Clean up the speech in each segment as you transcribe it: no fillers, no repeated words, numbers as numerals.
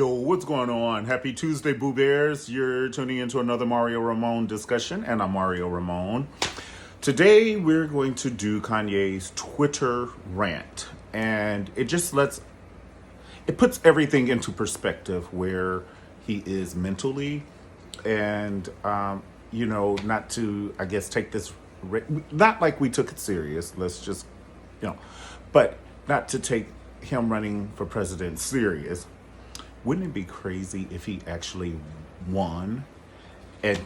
Yo, what's going on? Happy Tuesday, Boo Bears. You're tuning into another Mario Ramon discussion, and I'm Mario Ramon. Today, we're going to do Kanye's Twitter rant, and it puts everything into perspective where he is mentally, and, not to, I guess, take this, not like we took it serious, let's just, but not to take him running for president serious. Wouldn't it be crazy if he actually won and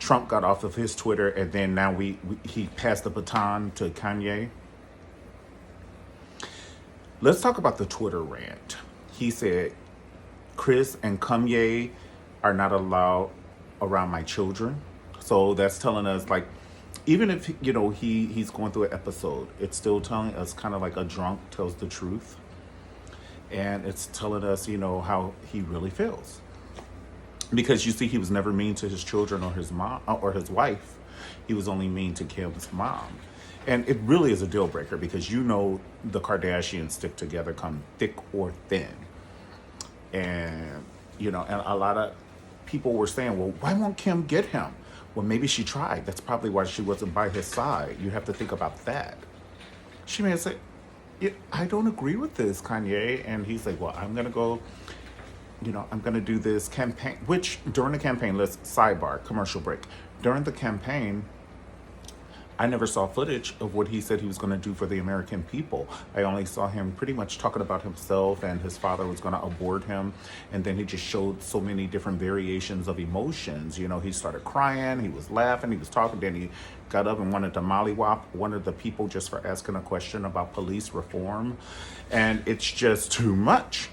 Trump got off of his Twitter and then now he passed the baton to Kanye? Let's talk about the Twitter rant. He said, Kris and Kanye are not allowed around my children. So that's telling us, like, even if, he's going through an episode, it's still telling us kind of like a drunk tells the truth. And it's telling us, how he really feels. Because you see, he was never mean to his children or his mom or his wife. He was only mean to Kim's mom. And it really is a deal breaker because the Kardashians stick together, come thick or thin. And, and a lot of people were saying, well, why won't Kim get him? Well, maybe she tried. That's probably why she wasn't by his side. You have to think about that. She may have said, yeah, I don't agree with this, Kanye. And he's like, well, I'm going to go, I'm going to do this campaign, which during the campaign, let's sidebar, commercial break. During the campaign, I never saw footage of what he said he was going to do for the American people. I only saw him pretty much talking about himself and his father was going to abort him. And then he just showed so many different variations of emotions. He started crying, he was laughing, he was talking, then he got up and wanted to mollywop one of the people just for asking a question about police reform. And it's just too much.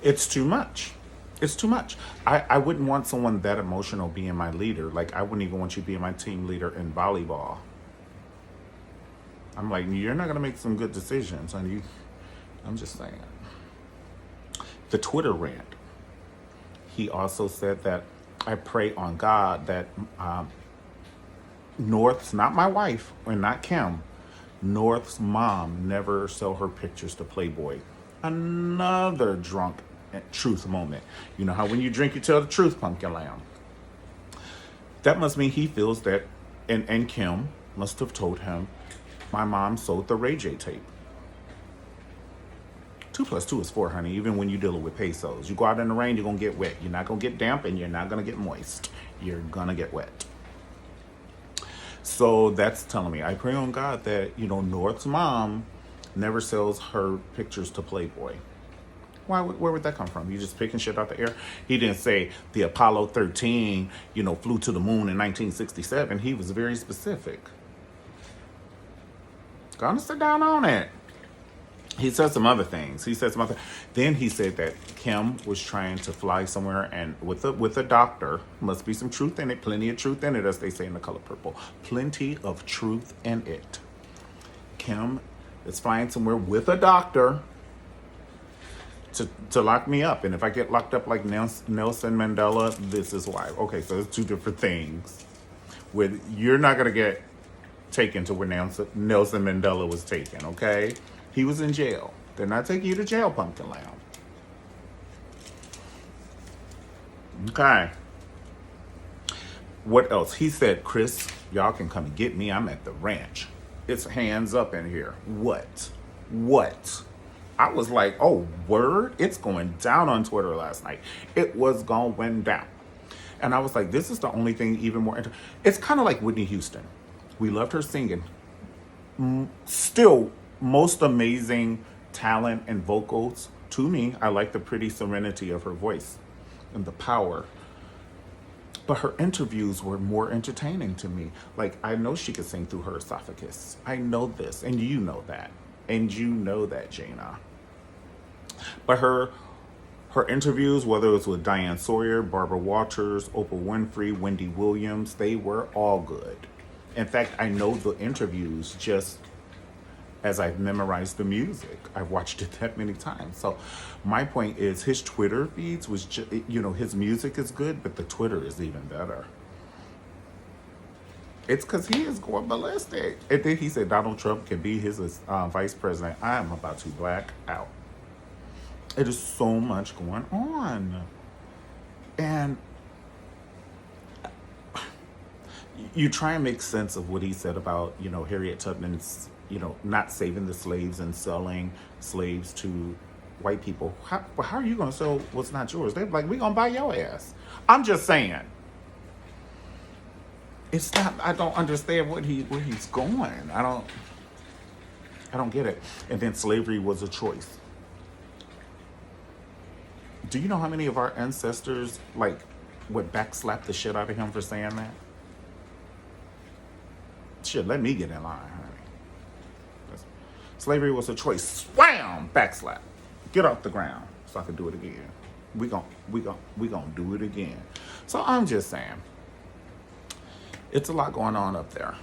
It's too much. It's too much. I wouldn't want someone that emotional being my leader. Like, I wouldn't even want you being my team leader in volleyball. I'm like, you're not going to make some good decisions. And I'm just saying. The Twitter rant. He also said that I pray on God that North's, not my wife, or not Kim, North's mom never sell her pictures to Playboy. Another drunk truth moment. You know how when you drink you tell the truth, pumpkin lamb. That must mean he feels that, and Kim must have told him, my mom sold the Ray J tape. 2 + 2 is 4, honey, even when you're dealing with pesos. You go out in the rain, you're going to get wet. You're not going to get damp and you're not going to get moist. You're going to get wet. So that's telling me, I pray on God that, North's mom never sells her pictures to Playboy. Where would that come from? You just picking shit out the air? He didn't say the Apollo 13, flew to the moon in 1967. He was very specific. Gonna sit down on it. He said some other things. Then he said that Kim was trying to fly somewhere and with a doctor. Must be some truth in it. Plenty of truth in it, as they say in The Color Purple. Plenty of truth in it. Kim is flying somewhere with a doctor to lock me up. And if I get locked up like Nelson Mandela, this is why. Okay, so it's 2 different things. You're not going to get taken to where Nelson Mandela was taken, okay? He was in jail. They're not taking you to jail, pumpkin lamb. Okay. What else? He said, Kris, y'all can come and get me. I'm at the ranch. It's hands up in here. What? I was like, oh, word? It's going down on Twitter last night. It was going down. And I was like, this is the only thing even more. It's kind of like Whitney Houston. We loved her singing. Still, most amazing talent and vocals. To me, I like the pretty serenity of her voice and the power. But her interviews were more entertaining to me. Like, I know she could sing through her esophagus. I know this, and you know that. And you know that, Jana. But her interviews, whether it was with Diane Sawyer, Barbara Walters, Oprah Winfrey, Wendy Williams, they were all good. In fact, I know the interviews just as I've memorized the music. I've watched it that many times. So my point is his Twitter feeds was just, his music is good, but the Twitter is even better. It's because he is going ballistic. And then he said Donald Trump can be his vice president. I am about to black out. It is so much going on. And you try and make sense of what he said about, Harriet Tubman's, not saving the slaves and selling slaves to white people. How are you going to sell what's not yours? They're like, we're going to buy your ass. I'm just saying. It's not, I don't understand where he's going. I don't get it. And then slavery was a choice. Do you know how many of our ancestors, would backslap the shit out of him for saying that? Shit, let me get in line, honey. Slavery was a choice. Wham! Backslap. Get off the ground so I can do it again. We gon' do it again. So I'm just saying, it's a lot going on up there.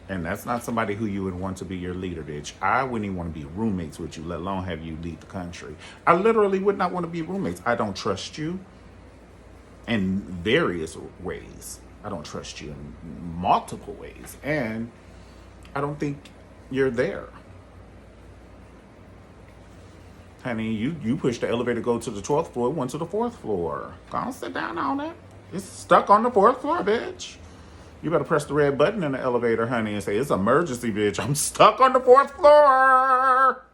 And that's not somebody who you would want to be your leader, bitch. I wouldn't even want to be roommates with you, let alone have you lead the country. I literally would not want to be roommates. I don't trust you in various ways. I don't trust you in multiple ways. And I don't think you're there. Honey, you pushed the elevator to go to the 12th floor, went to the 4th floor. Go on, sit down on it. It's stuck on the 4th floor, bitch. You better press the red button in the elevator, honey, and say, it's emergency, bitch. I'm stuck on the 4th floor.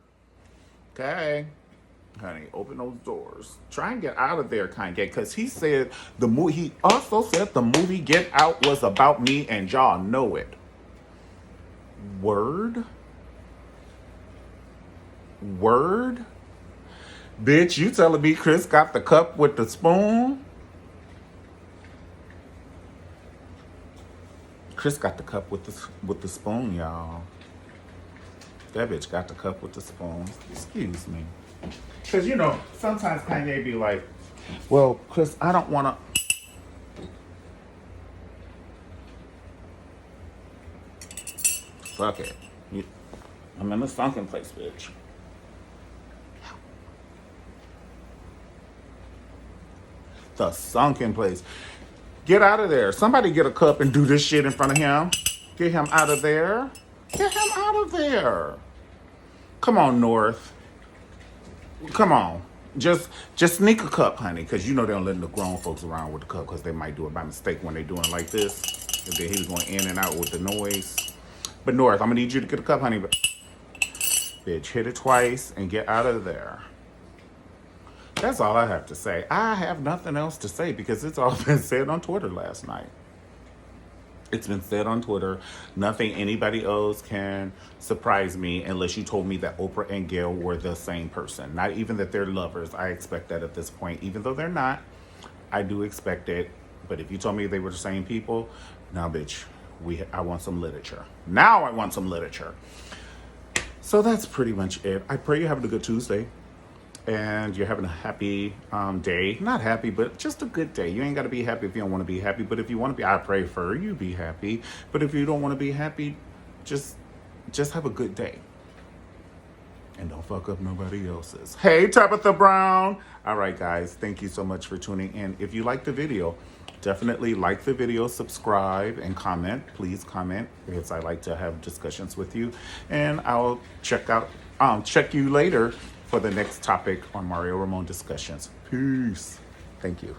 Okay. Honey, open those doors. Try and get out of there, Kanye, because he said he also said the movie Get Out was about me, and y'all know it. Word? Bitch, you telling me Kris got the cup with the spoon? Kris got the cup with the spoon, y'all. That bitch got the cup with the spoon. Excuse me. Because, sometimes Kanye be like, well, Kris, I don't want to. Fuck it. I'm in the sunken place, bitch. The sunken place. Get out of there. Somebody get a cup and do this shit in front of him. Get him out of there. Get him out of there. Come on, North. Come on. Just sneak a cup, honey, because they don't let the grown folks around with the cup because they might do it by mistake when they doing it like this. And then he was going in and out with the noise. But North, I'm going to need you to get a cup, honey. Bitch, hit it twice and get out of there. That's all I have to say. I have nothing else to say because it's all been said on Twitter last night. It's been said on Twitter. Nothing anybody else can surprise me unless you told me that Oprah and Gayle were the same person. Not even that they're lovers. I expect that at this point. Even though they're not, I do expect it. But if you told me they were the same people, now, bitch, I want some literature. Now I want some literature. So that's pretty much it. I pray you're having a good Tuesday. And you're having a happy day. Not happy, but just a good day. You ain't got to be happy if you don't want to be happy. But if you want to be, I pray for you be happy. But if you don't want to be happy, just have a good day. And don't fuck up nobody else's. Hey, Tabitha Brown. All right, guys. Thank you so much for tuning in. If you like the video, definitely like the video, subscribe, and comment. Please comment because I like to have discussions with you. And I'll check you later for the next topic on Mario Ramon Discussions. Peace. Thank you.